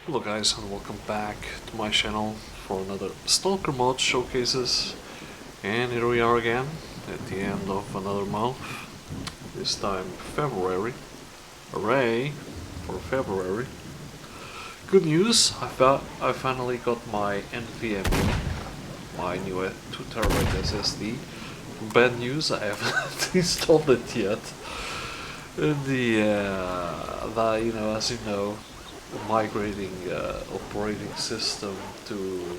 Hello guys and welcome back to my channel for another Stalker mod showcases, and here we are again at the end of another month, this time February. Hooray for February. Good news, I finally got my NVMe, my new 2TB SSD. Bad news, I haven't installed it yet. As you know, migrating operating system to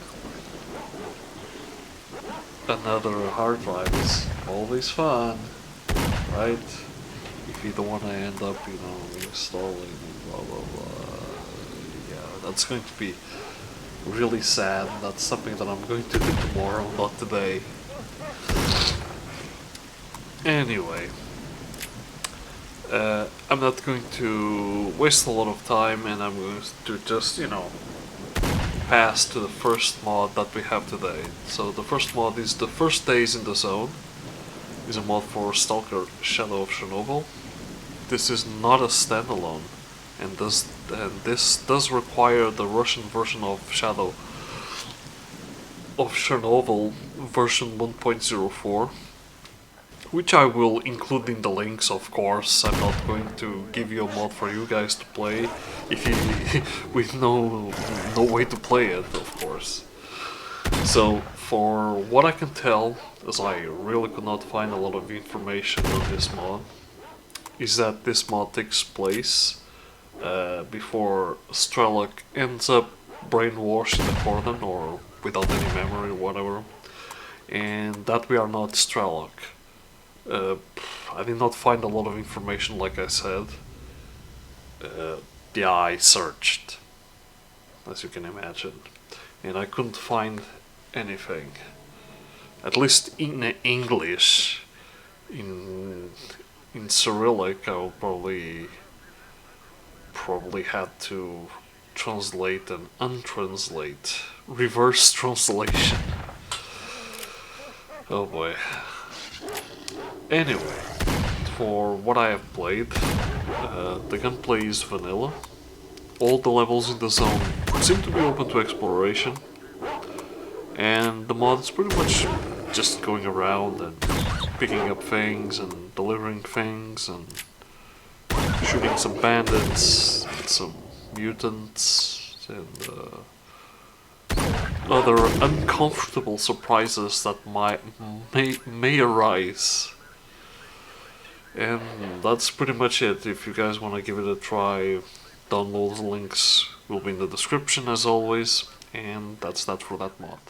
another hard drive is always fun, right? If you don't want to end up, installing blah blah blah. Yeah, that's going to be really sad. That's something that I'm going to do tomorrow, not today. Anyway. I'm not going to waste a lot of time, and I'm going to just, pass to the first mod that we have today. So the first mod is The First Days in the Zone. It's a mod for Stalker Shadow of Chernobyl. This is not a standalone, and this does require the Russian version of Shadow of Chernobyl version 1.04. Which I will include in the links, of course. I'm not going to give you a mod for you guys to play if you with no way to play it, of course. So for what I can tell, as I really could not find a lot of information on this mod, is that this mod takes place before S.T.A.L.K.E.R ends up brainwashed in the corner or without any memory or whatever, and that we are not S.T.A.L.K.E.R. I did not find a lot of information, like I said. Yeah, I searched, as you can imagine, and I couldn't find anything. At least in English. In Cyrillic, I'll probably had to translate and untranslate. Reverse translation. Oh boy. Anyway, for what I have played, the gunplay is vanilla. All the levels in the zone seem to be open to exploration, and the mod is pretty much just going around and picking up things and delivering things and shooting some bandits, some mutants, and other uncomfortable surprises that may arise. And that's pretty much it. If you guys want to give it a try, download the links will be in the description as always, and that's that for that mod.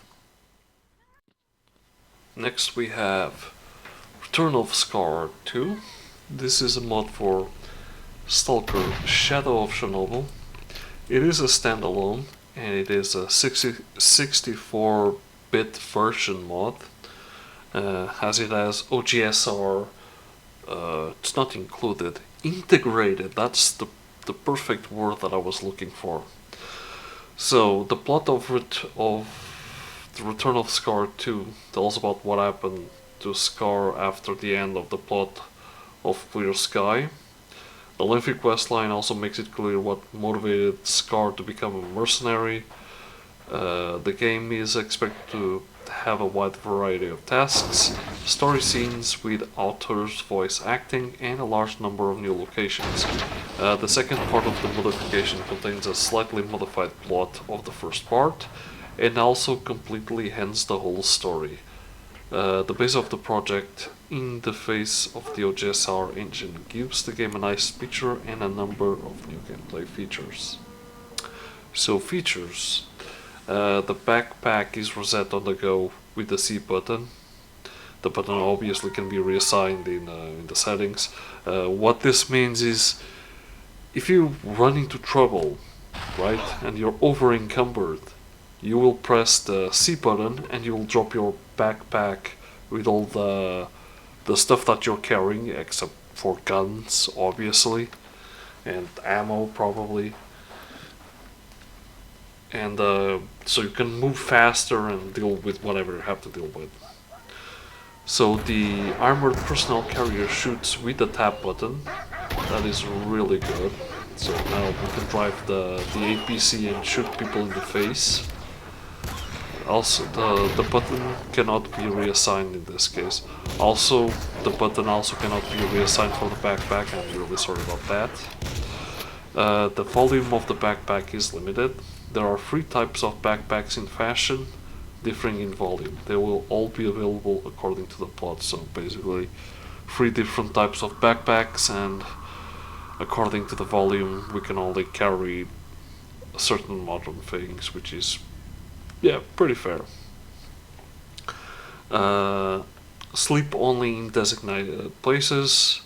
Next we have Return of S.T.A.L.K.E.R 2. This is a mod for Stalker Shadow of Chernobyl. It is a standalone, and it is a 64-bit version mod, as it has OGSR. It's not included. Integrated, that's the perfect word that I was looking for. So, the plot of the Return of S.T.A.L.K.E.R 2 tells about what happened to S.T.A.L.K.E.R after the end of the plot of Clear Sky. The lengthy questline also makes it clear what motivated S.T.A.L.K.E.R to become a mercenary. The game is expected to have a wide variety of tasks, story scenes with authors' voice acting, and a large number of new locations. The second part of the modification contains a slightly modified plot of the first part, and also completely ends the whole story. The base of the project, in the face of the OGSR engine, gives the game a nice picture and a number of new gameplay features. So features. The backpack is reset on the go with the C button. The button obviously can be reassigned in the settings. What this means is if you run into trouble, right, and you're over encumbered, you will press the C button and you will drop your backpack with all the stuff that you're carrying, except for guns, obviously, and ammo probably. And so you can move faster and deal with whatever you have to deal with. So the armored personnel carrier shoots with the tap button. That is really good. So now we can drive the APC and shoot people in the face. Also, the button cannot be reassigned in this case. Also, the button also cannot be reassigned for the backpack. I'm really sorry about that. The volume of the backpack is limited. There are 3 types of backpacks in fashion, differing in volume. They will all be available according to the plot. So basically, 3 different types of backpacks, and according to the volume, we can only carry certain modern things, which is, yeah, pretty fair. Sleep only in designated places,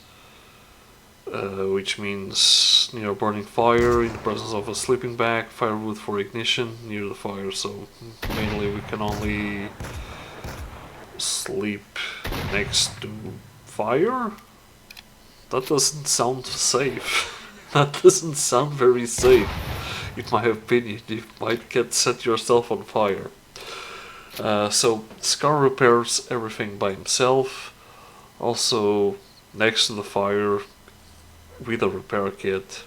which means near a burning fire, in the presence of a sleeping bag, firewood for ignition near the fire. So mainly we can only sleep next to fire? That doesn't sound safe. That doesn't sound very safe. In my opinion, you might set yourself on fire. So S.T.A.L.K.E.R repairs everything by himself. Also, next to the fire, with a repair kit,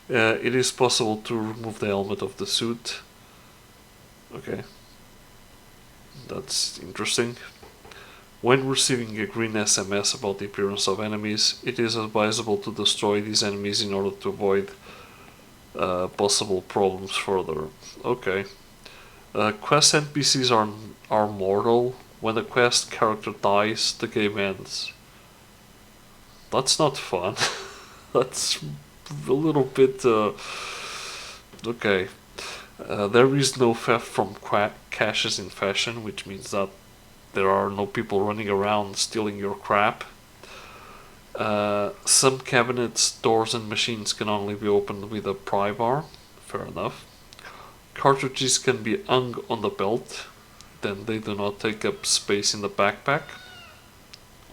it is possible to remove the helmet of the suit. Okay, that's interesting. When receiving a green SMS about the appearance of enemies, it is advisable to destroy these enemies in order to avoid possible problems further. Okay. Quest NPCs are mortal. When the quest character dies, the game ends. That's not fun. That's a little bit... okay. There is no theft from caches in fashion, which means that there are no people running around stealing your crap. Some cabinets, doors and machines can only be opened with a pry bar. Fair enough. Cartridges can be hung on the belt, then they do not take up space in the backpack.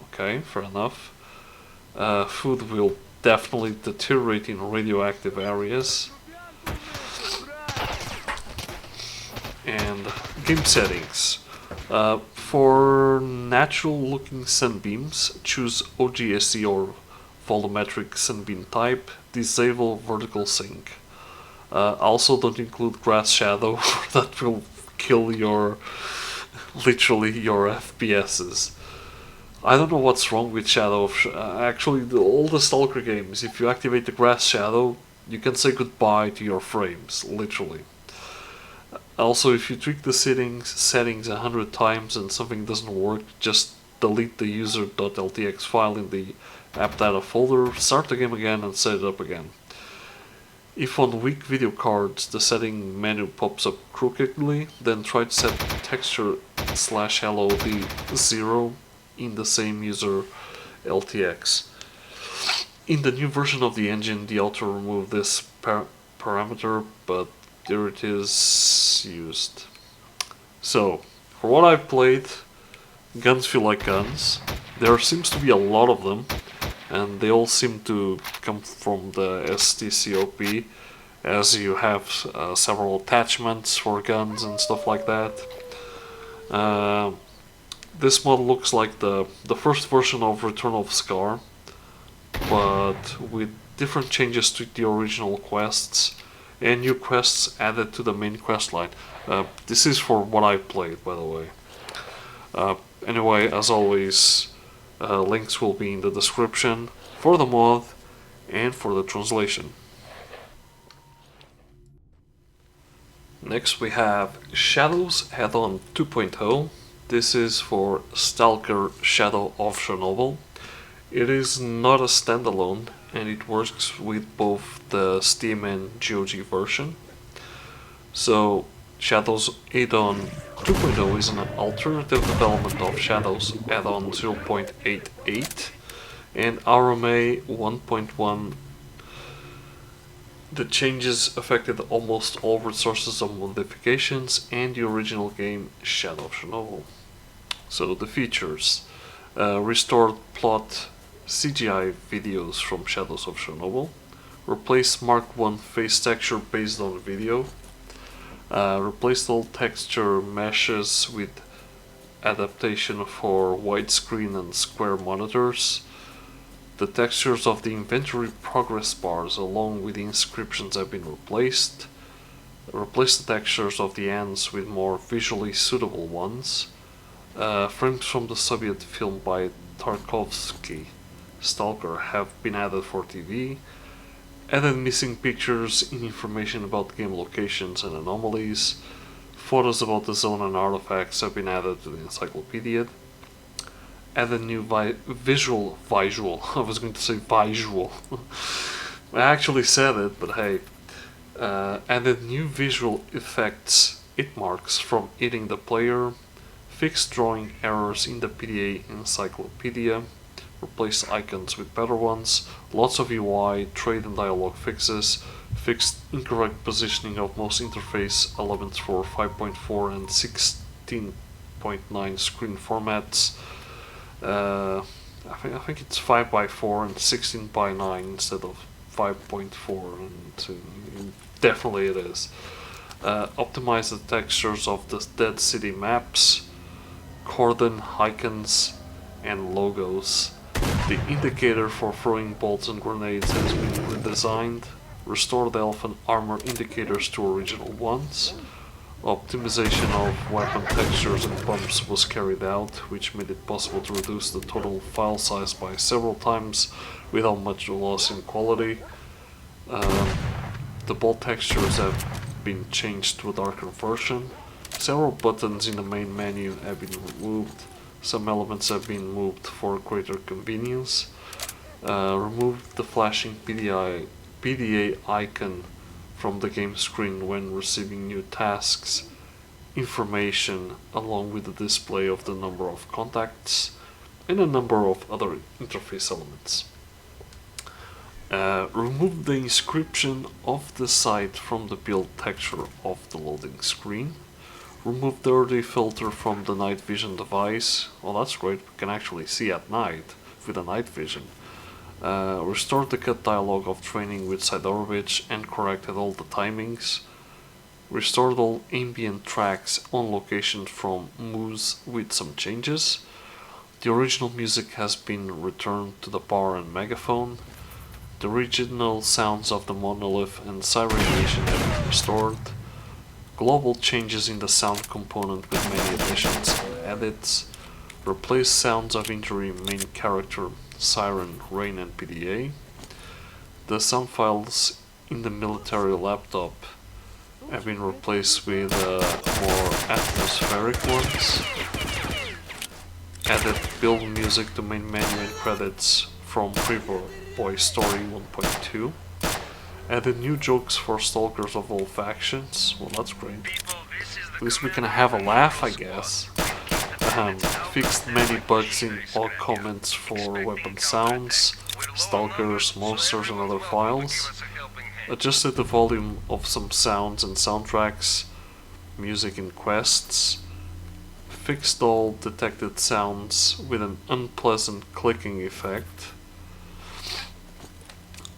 Okay, fair enough. Food will definitely deteriorate in radioactive areas. And game settings. For natural looking sunbeams, choose OGSE or volumetric sunbeam type, disable vertical sync. Also don't include grass shadow, that will kill literally your FPSs. I don't know what's wrong with shadow. Actually, all the Stalker games, if you activate the grass shadow, you can say goodbye to your frames, literally. Also, if you tweak the settings 100 times and something doesn't work, just delete the user.ltx file in the app data folder, start the game again and set it up again. If on weak video cards the setting menu pops up crookedly, then try to set texture /LOD 0 in the same user LTX. In the new version of the engine, the auto removed this parameter, but there it is used. So, for what I've played, guns feel like guns. There seems to be a lot of them, and they all seem to come from the STCOP, as you have several attachments for guns and stuff like that. This mod looks like the first version of Return of Scar, but with different changes to the original quests and new quests added to the main quest line. This is for what I played, by the way. Anyway, as always, links will be in the description for the mod and for the translation. Next we have Shadows Addon 2.0. This is for Stalker Shadow of Chernobyl. It is not a standalone and it works with both the Steam and GOG version. So Shadows Addon 2.0 is an alternative development of Shadows Addon 0.88 and RMA 1.1. The changes affected almost all resources of modifications and the original game Shadow of Chernobyl. So the features: restored plot CGI videos from Shadows of Chernobyl, replace Mark 1 face texture based on video, replaced all texture meshes with adaptation for widescreen and square monitors. The textures of the inventory progress bars along with the inscriptions have been replaced. Replace the textures of the ends with more visually suitable ones. Frames from the Soviet film by Tarkovsky, Stalker, have been added for TV. Added missing pictures in information about game locations and anomalies. Photos about the zone and artifacts have been added to the encyclopedia. Added new visual. I was going to say visual. I actually said it, but hey. Added new visual effects, hit marks from hitting the player. Fixed drawing errors in the PDA encyclopedia. Replace icons with better ones. Lots of UI, trade and dialogue fixes. Fixed incorrect positioning of most interface elements for 5.4 and 16.9 screen formats. I think it's 5x4 and 16x9 instead of 5.4, and definitely it is. Optimize the textures of the Dead City maps, cordon, icons, and logos. The indicator for throwing bolts and grenades has been redesigned. Restore the elf and armor indicators to original ones. Optimization of weapon textures and bumps was carried out, which made it possible to reduce the total file size by several times without much loss in quality. The bolt textures have been changed to a darker version. Several buttons in the main menu have been removed. Some elements have been moved for greater convenience. Removed the flashing PDA icon from the game screen when receiving new tasks, information, along with the display of the number of contacts, and a number of other interface elements. Remove the inscription of the site from the build texture of the loading screen. Remove the early filter from the night vision device. Well, that's great, we can actually see at night with the night vision. Restored the cut dialogue of training with Sidorovich and corrected all the timings. Restored all ambient tracks on location from Moose with some changes. The original music has been returned to the bar and megaphone. The original sounds of the monolith and siren nation have been restored. Global changes in the sound component with many additions and edits. Replace sounds of injury main character, siren, rain and PDA. The sound files in the military laptop have been replaced with more atmospheric ones. Added build music to main menu and credits from Pre-Boy Story 1.2. Added new jokes for stalkers of all factions. Well, that's great. At least we can have a laugh, I guess. Fixed many bugs in all comments for weapon sounds, stalkers, monsters and other files. Adjusted the volume of some sounds and soundtracks, music in quests. Fixed all detected sounds with an unpleasant clicking effect.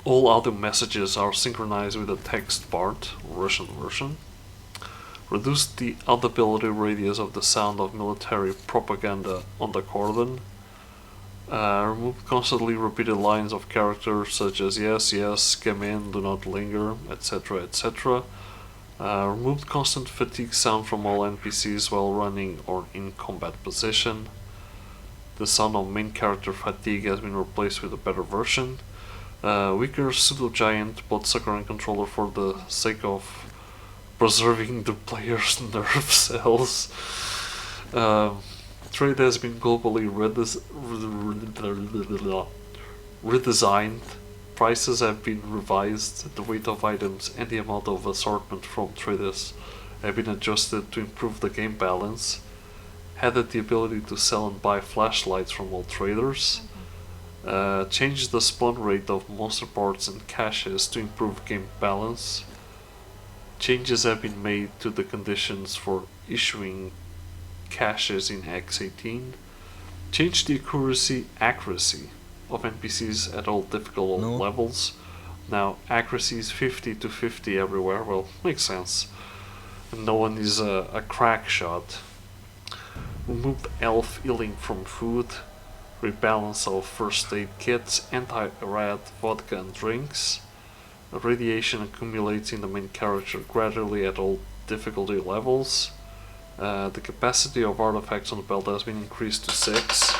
All audio messages are synchronized with the text part, Russian version. Reduced the audibility radius of the sound of military propaganda on the cordon. Removed constantly repeated lines of characters such as yes, yes, come in, do not linger, etc, etc. Removed constant fatigue sound from all NPCs while running or in combat position. The sound of main character fatigue has been replaced with a better version. Weaker pseudo-giant bloodsucker and controller for the sake of preserving the player's nerve cells. Trade has been globally redesigned. Prices have been revised. The weight of items and the amount of assortment from traders have been adjusted to improve the game balance. Added the ability to sell and buy flashlights from all traders. Changed the spawn rate of monster parts and caches to improve game balance. Changes have been made to the conditions for issuing caches in X18. Changed the accuracy of NPCs at all difficult levels. Now accuracy is 50 to 50 everywhere. Well, makes sense. No one is a crack shot. Removed elf healing from food. Rebalance of first aid kits, anti-rat vodka and drinks. Radiation accumulates in the main character gradually at all difficulty levels. The capacity of artifacts on the belt has been increased to 6.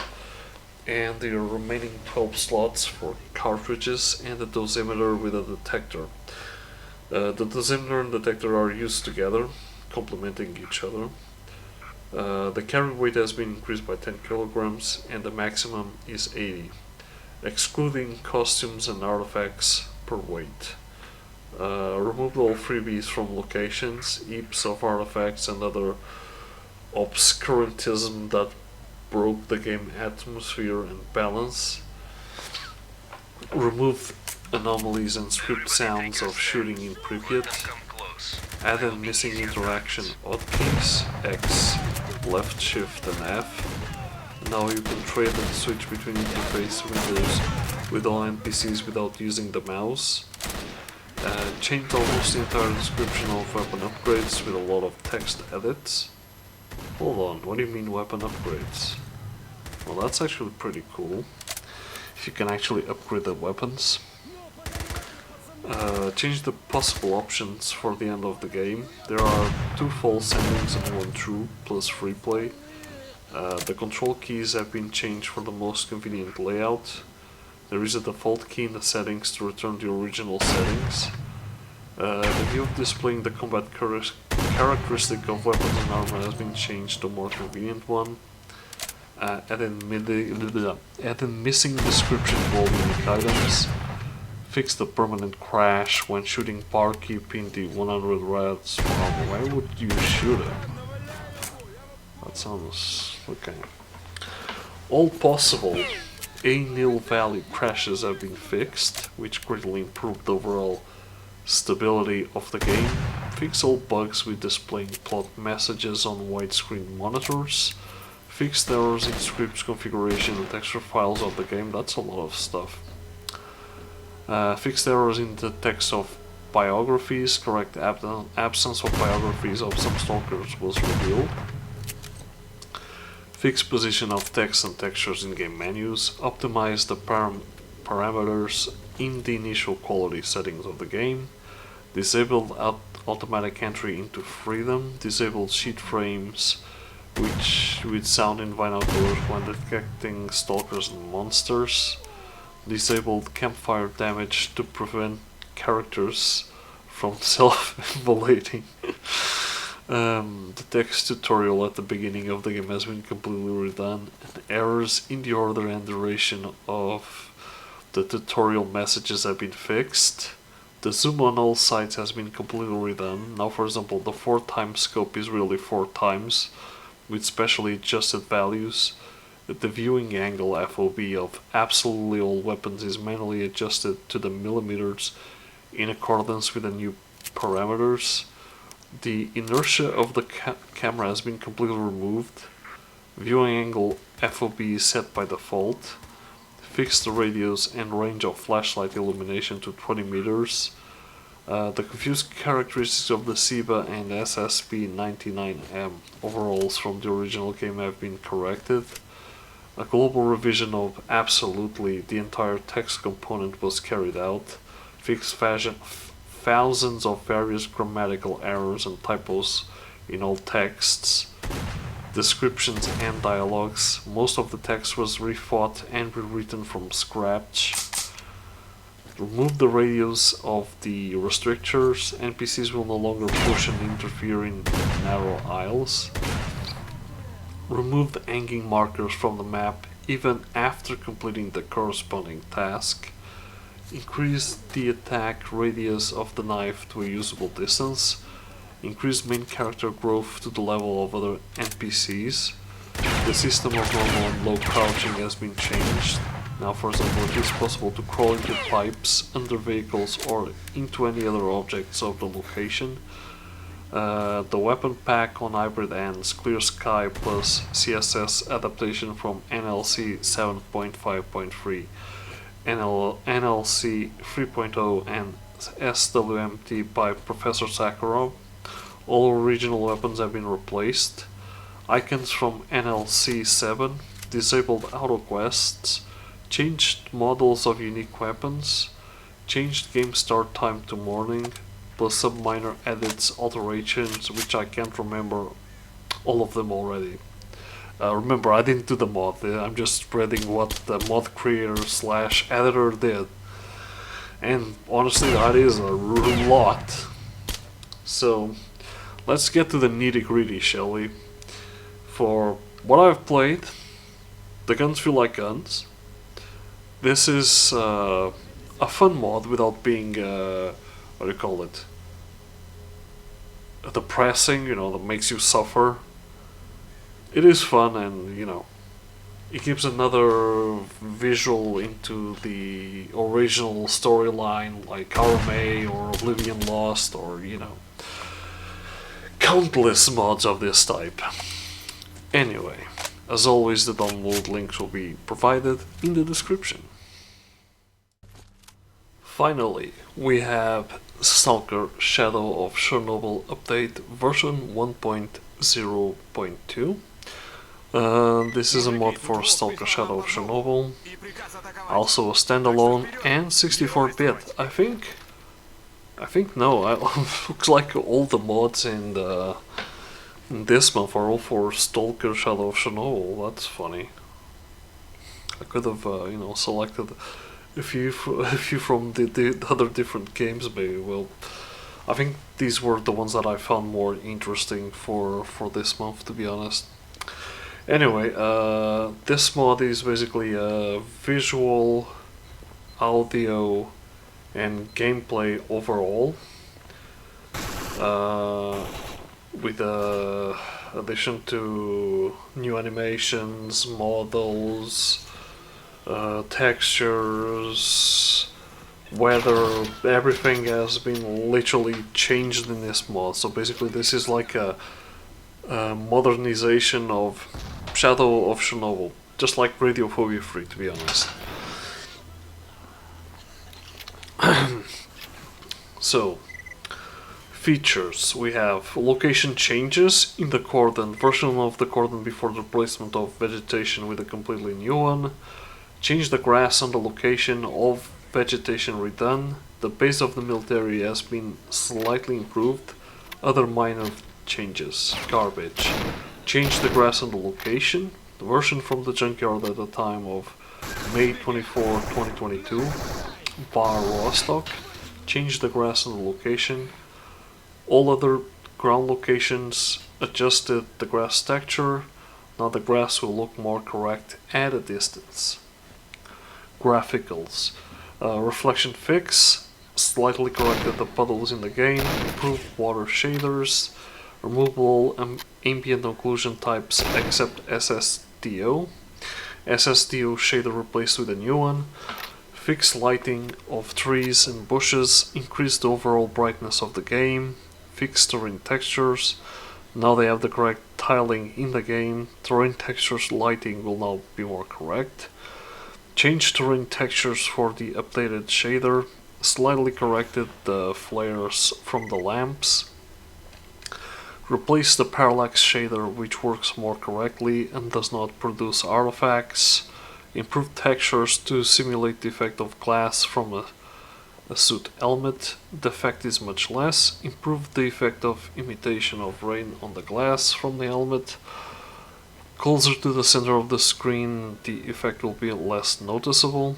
And the remaining 12 slots for cartridges and the dosimeter with a detector. The dosimeter and detector are used together, complementing each other. The carry weight has been increased by 10 kilograms and the maximum is 80, excluding costumes and artifacts per weight. Removed all freebies from locations, heaps of artifacts and other obscurantism that broke the game atmosphere and balance. Removed anomalies and script sounds of shooting in Pripyat. Added missing interaction hotkeys, X, left shift and F. Now you can trade and switch between interface windows with all NPCs without using the mouse. Changed almost the entire description of weapon upgrades with a lot of text edits. Hold on, what do you mean weapon upgrades? Well, that's actually pretty cool. If you can actually upgrade the weapons. Change the possible options for the end of the game. There are 2 false endings and 1 true, plus free play. The control keys have been changed for the most convenient layout. There is a default key in the settings to return the original settings. The view of displaying the combat characteristic of weapons and armor has been changed to a more convenient one. Adding missing description of all unique items. Fix the permanent crash when shooting Barkeep in the 100 rats. Why would you shoot him? That sounds... okay. All possible A-nil value crashes have been fixed, which greatly improved the overall stability of the game. Fix all bugs with displaying plot messages on widescreen monitors. Fixed errors in scripts configuration and texture files of the game. That's a lot of stuff. Fixed errors in the text of biographies. Correct absence of biographies of some stalkers was revealed. Fixed position of text and textures in game menus. Optimize the parameters in the initial quality settings of the game. Disabled automatic entry into freedom. Disabled sheet frames with sound in binoculars when detecting stalkers and monsters. Disabled campfire damage to prevent characters from self-immolating. The text tutorial at the beginning of the game has been completely redone, and errors in the order and duration of the tutorial messages have been fixed. The zoom on all sides has been completely redone. Now, for example, the 4x scope is really 4 times, with specially adjusted values. The viewing angle FOV of absolutely all weapons is manually adjusted to the millimeters in accordance with the new parameters. The inertia of the camera has been completely removed. Viewing angle FOV is set by default. Fixed the radius and range of flashlight illumination to 20 meters. The confused characteristics of the SIBA and SSP-99M overalls from the original game have been corrected. A global revision of absolutely the entire text component was carried out. Fixed thousands of various grammatical errors and typos in all texts, descriptions and dialogues. Most of the text was rethought and rewritten from scratch. Remove the radius of the restrictors. NPCs will no longer push and interfere in narrow aisles. Remove the hanging markers from the map even after completing the corresponding task. Increase the attack radius of the knife to a usable distance. Increase main character growth to the level of other NPCs. The system of normal and low crouching has been changed. Now, for example, it is possible to crawl into pipes, under vehicles, or into any other objects of the location. The weapon pack on hybrid ends, Clear Sky plus CSS adaptation from NLC 7.5.3, NLC 3.0 and SWMT by Professor Sakharov. All original weapons have been replaced. Icons from NLC 7, disabled auto quests, changed models of unique weapons, changed game start time to morning, plus some minor edits, alterations, which I can't remember all of them already. Remember, I didn't do the mod, I'm just spreading what the mod creator / editor did. And honestly, that is a lot. So, let's get to the nitty gritty, shall we? For what I've played, the guns feel like guns. This is a fun mod without being, what do you call it? Depressing, that makes you suffer. It is fun, and it gives another visual into the original storyline, like RMA or Oblivion Lost, or countless mods of this type. Anyway, as always, the download links will be provided in the description. Finally, we have Stalker Shadow of Chernobyl update version 1.0.2. This is a mod for Stalker Shadow of Chernobyl, also a standalone and 64-bit. I think no, looks like all the mods in this month are all for Stalker Shadow of Chernobyl. That's funny. I could have selected a few from the other different games, maybe. Well, I think these were the ones that I found more interesting for this month, to be honest. Anyway, this mod is basically a visual, audio, and gameplay overall, with addition to new animations, models, textures, weather. Everything has been literally changed in this mod. So basically, this is like a modernization of Shadow of Chernobyl, just like Radiophobia 3, to be honest. So, features. We have location changes in the cordon, version of the cordon before the replacement of vegetation with a completely new one. Change the grass on the location of vegetation redone. The base of the military has been slightly improved. Other minor changes. Garbage. Change the grass on the location. The version from the junkyard at the time of May 24, 2022. Bar Rostock. Change the grass on the location. All other ground locations adjusted the grass texture. Now the grass will look more correct at a distance. Graphicals. Reflection fix. Slightly corrected the puddles in the game. Improved water shaders. Removable ambient occlusion types except SSDO. SSDO shader replaced with a new one. Fixed lighting of trees and bushes. Increased the overall brightness of the game. Fixed terrain textures. Now they have the correct tiling in the game. Terrain textures lighting will now be more correct. Change terrain textures for the updated shader. Slightly corrected the flares from the lamps. Replace the parallax shader, which works more correctly and does not produce artifacts. Improved textures to simulate the effect of glass from a suit helmet. The effect is much less. Improved the effect of imitation of rain on the glass from the helmet. Closer to the center of the screen, the effect will be less noticeable.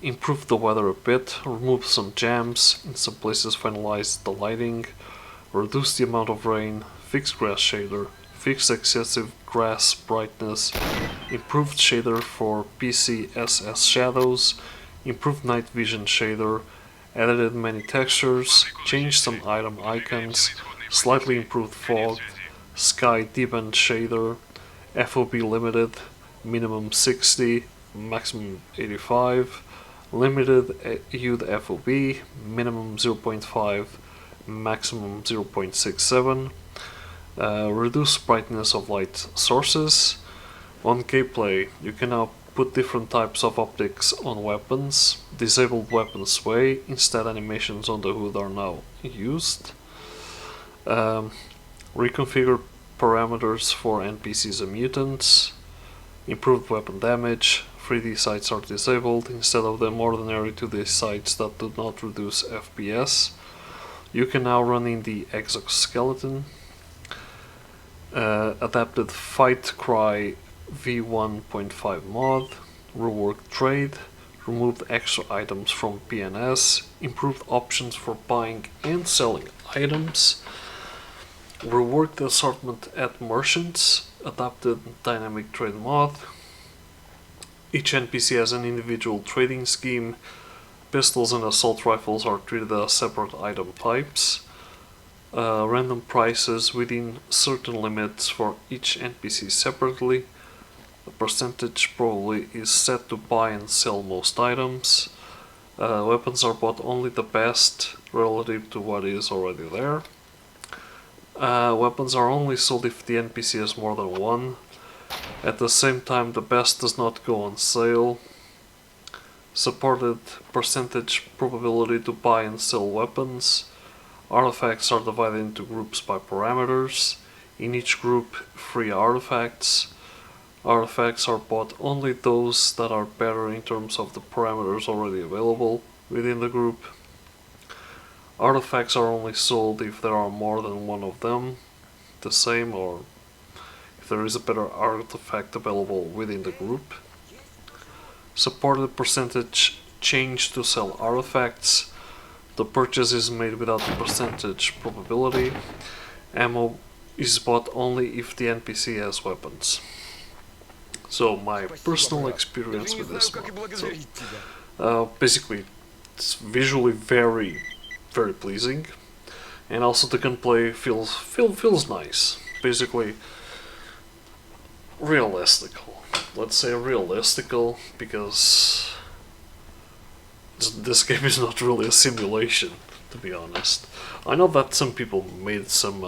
improved the weather a bit, removed some jams, in some places finalized the lighting, reduced the amount of rain, fixed grass shader, fixed excessive grass brightness, improved shader for PCSS shadows, improved night vision shader, edited many textures, changed some item icons, slightly improved fog, sky deepened shader, FOB limited, minimum 60, maximum 85, limited HUD FOB, minimum 0.5, maximum 0.67, reduce brightness of light sources. On gameplay, you can now put different types of optics on weapons, disabled weapon sway, instead animations on the HUD are now used. Reconfigure parameters for NPCs and mutants, improved weapon damage, 3D sights are disabled instead of them ordinary 2D sights that do not reduce FPS. You can now run in the exoskeleton. Adapted Fight Cry v1.5 mod, reworked trade, removed extra items from PNS, improved options for buying and selling items, reworked the assortment at merchants, adapted dynamic trade mod. Each NPC has an individual trading scheme. Pistols and assault rifles are treated as separate item types. Random prices within certain limits for each NPC separately. The percentage probably is set to buy and sell most items. Weapons are bought only the best relative to what is already there. Weapons are only sold if the NPC has more than one. At the same time, the best does not go on sale. Supported percentage probability to buy and sell weapons. Artifacts are divided into groups by parameters. In each group, 3 artifacts. Artifacts are bought only those that are better in terms of the parameters already available within the group. Artifacts are only sold if there are more than one of them, the same, or if there is a better artifact available within the group. Supported percentage change to sell artifacts. The purchase is made without the percentage probability. Ammo is bought only if the NPC has weapons. So my personal experience with this one. So, basically, it's visually very pleasing, and also the gunplay feels nice. Basically, realistical. Let's say realistical, because this game is not really a simulation, to be honest. I know that some people made some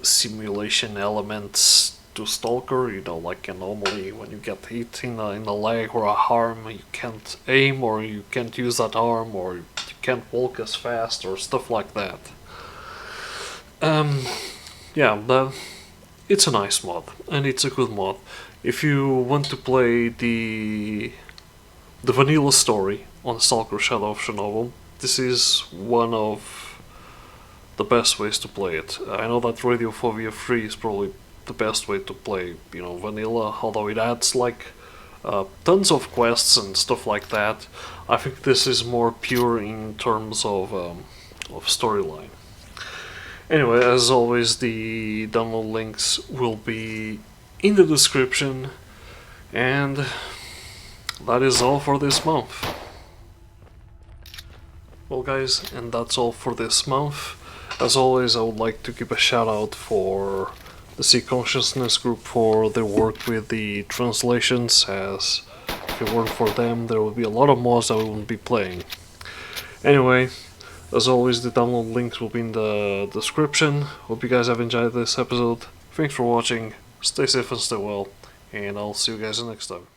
simulation elements to Stalker, you know, like normally when you get hit in a leg or a arm, you can't aim, or you can't use that arm, or you can't walk as fast, or stuff like that. Yeah, it's a nice mod, and it's a good mod. If you want to play the vanilla story on Stalker Shadow of Chernobyl, this is one of the best ways to play it. I know that Radiophobia 3 is probably the best way to play, you know, vanilla, although it adds like tons of quests and stuff like that. I think this is more pure in terms of storyline. Anyway, as always, the download links will be in the description, and that is all for this month. Well guys, and that's all for this month. As always, I would like to give a shout out for the Sea Consciousness group for their work with the translations, as if it weren't for them there would be a lot of mods that we wouldn't be playing. Anyway, as always, the download links will be in the description. Hope you guys have enjoyed this episode. Thanks for watching, stay safe and stay well, and I'll see you guys next time.